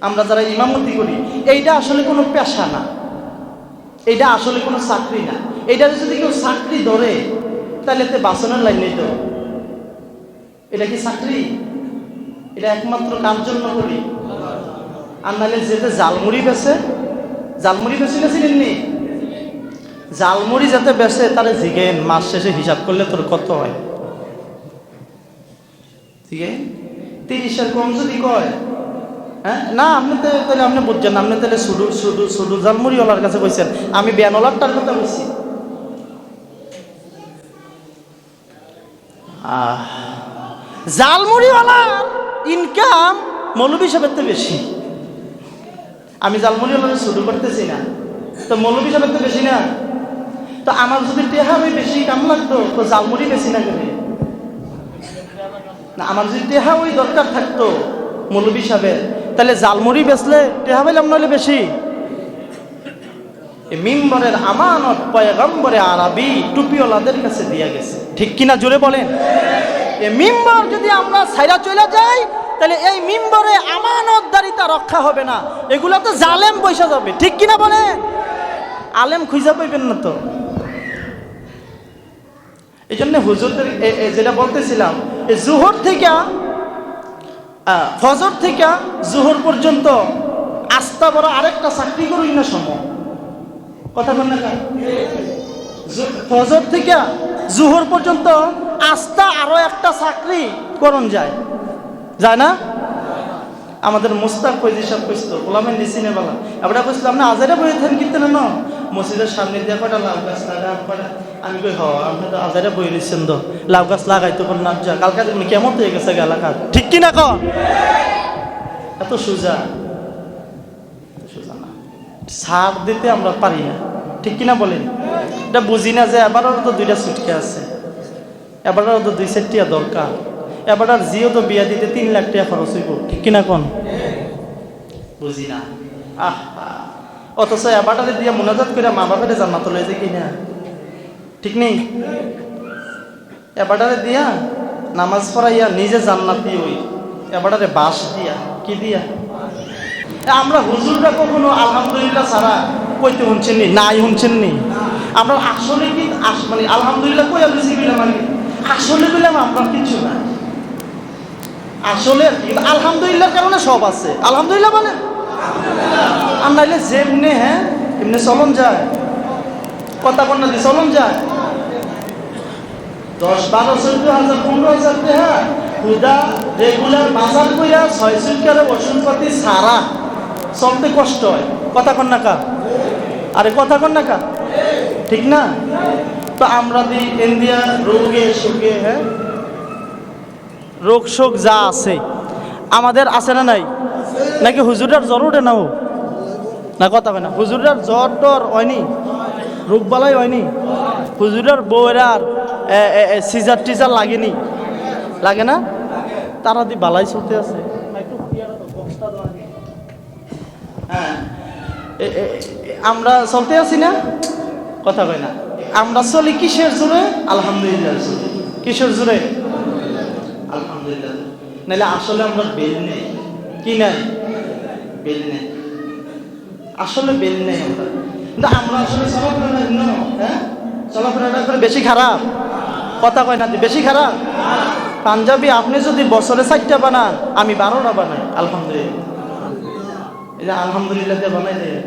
আমরা যারা ইমামতি করি, এইটা আসলে কোনো পেশা না, এইটা আসলে কোনো চাকরি না। এইটা যদি কেউ চাকরি ধরে তাহলে এতে বাসনের লাইন নেই তো। এটা কি চাকরি? এটা একমাত্র কার জন্য করি? আর নাহলে যেতে জালমুড়ি বেছে, জালমুড়ি বেছে গেছিলেন নি? জালমুড়ি যাতে বেছে তারে জিগেন মাস শেষে হিসাব করলে তোর কত হয়? ঠিক আছে, 30-এর কম যদি কয়, হ্যাঁ না, আপনি তো তাহলে আপনি বুঝছেন, আপনি তাহলে শুধু শুধু শুধু জালমুড়িওয়ালার কাছে কইছেন, আমি ব্যানওয়ালারটার কথা বলছি। জালমুড়িওয়ালার ইনকাম মৌলবী সাহেবের তো বেশি। আমি জালমুড়িওয়ালার শুরু করতেছি না, তো মৌলবী সাহেবের তো বেশি না। তো আমার যদি টেহা ওই বেশি কাম লাগতো তো জালমুড়ি বেশি না কেন? না, আমার যদি টেহা ওই দরকার থাকতো মৌলবী সাহেবের, তাহলে জালমুড়ি বেচলে টেহা পাইলাম নইলে বেশি। মিম্বরের আমানত পয়গম্বরে আরবি টুপিওয়ালাদের কাছে দিয়া গেছে, ঠিক কিনা জোরে বলেন? এই মিম্বর যদি আমরা ছাইরা চলে যাই তাহলে এই মিম্বরে আমানতদারিতা রক্ষা হবে না, এগুলা তো জালেম পয়সা যাবে, ঠিক কিনা বলেন? আলেম খুঁজা পাইবেন না তো। এই জন্য হুজুরদের যেটা বলতেছিলাম, জোহর থেকে ফজর থেকে জোহর পর্যন্ত আস্তা বড় আরেকটা চাকরি করুন না সময়, কথা বল না। ফজর থেকে জোহর পর্যন্ত আস্তা আরো একটা চাকরি করুন যায়, যায় না? আমাদের মুস্তাক ফৈজি সাহেব কইতো গোলামের নিচিনে বলা, আমরা কইছিলাম না আজারে বই থাকেন কিন্তু না মসজিদের সামনে দিয়ে কটা লাউ গাছ লাগা কটা। আমি কই হ, আপনি তো আজারে বই রয়েছেন তো, লাউ গাছ লাগাইতো কোন নাম যা, কালকে তুমি কেমন হয়ে গেছে এলাকা, ঠিক কিনা কন? এত সোজা সোজা না, ছাড় দিতে আমরা পারি না, ঠিক কিনা বলেন? এটা বুঝি না যে এবারও তো 2টা ছুটকে আছে, এবারও তো 2 সেট দরকার, এবার আর জিও তো বিয়া দিতে 3 লাখ টাকা খরচ হইব, ঠিক কিনা কোন? বুঝি না। অথচ এবারটারে দিয়া মোনাজাত করে মা বাপের জান্নাত লয়ে যায় কিনা, ঠিক নেই? এবারটারে দিয়া নামাজ পড়াইয়া নিজে জান্নাতি হই, এবারটারে বাস দিয়া কি দিয়া। আমরা হুজুররা কখনো আলহামদুলিল্লাহ ছাড়া কইতে শুনছেন নি? নাই শুনছেন নি? আমরা আসলে কি মানে আলহামদুলিল্লাহ কই আমি শিখিলাম, মানে আসলে বললাম আমরা কিছু না আসলে। আলহামদুলিল্লাহর কারণে সব আছে, আলহামদুলিল্লাহ বলেন। আর নাইলে যেমনি হ্যাঁ এমনি চলন যায়, কথা বন্যা দিয়ে চলন যায়। 10, 12, 14 হাজার 15 হাজার টাকা হুদা রেগুলার বাজার কইরা 6 সুটকারে ওষুধপাতি সারা চলতে কষ্ট হয়, কথা কন না কা? আরে কথা কন না কা? ঠিক না? তো আমরা দিই ইন্ডিয়া রোগে সুখে, হ্যাঁ রোগ শোক যা আছে আমাদের আছে না নাই? নাকি হুজুরের জ্বর ওঠে না? ও না, কথা হয় না। হুজুরের জ্বর টর হয়নি, রোগ বালাই হয়নি, হুজুরের বউরার সিজার টিজার লাগেনি, লাগে না? তারা দি বালাই চলতে আছে। হ্যাঁ আমরা চলতে আছি না, কথা কয় না। আমরা চলি কিসের জোরে? আলহামদুলিল্লাহ। কিসের জোরে? আলহামদুলিল্লাহ। নাহলে আসলে আমরা বেল নেই, কি নাই? বেল নেই, আসলে বেল নেই আমরা। কিন্তু আমরা আসলে চলাফেরা, হ্যাঁ চলাফেরাটা করে বেশি খারাপ, কথা কয় না, বেশি খারাপ। পাঞ্জাবি আপনি যদি বছরে 4টা বানান, আমি 12টা বানাই, আলহামদুলিল্লাহ। এই যে আলহামদুলিল্লাহ দিয়ে বানাই দেয়।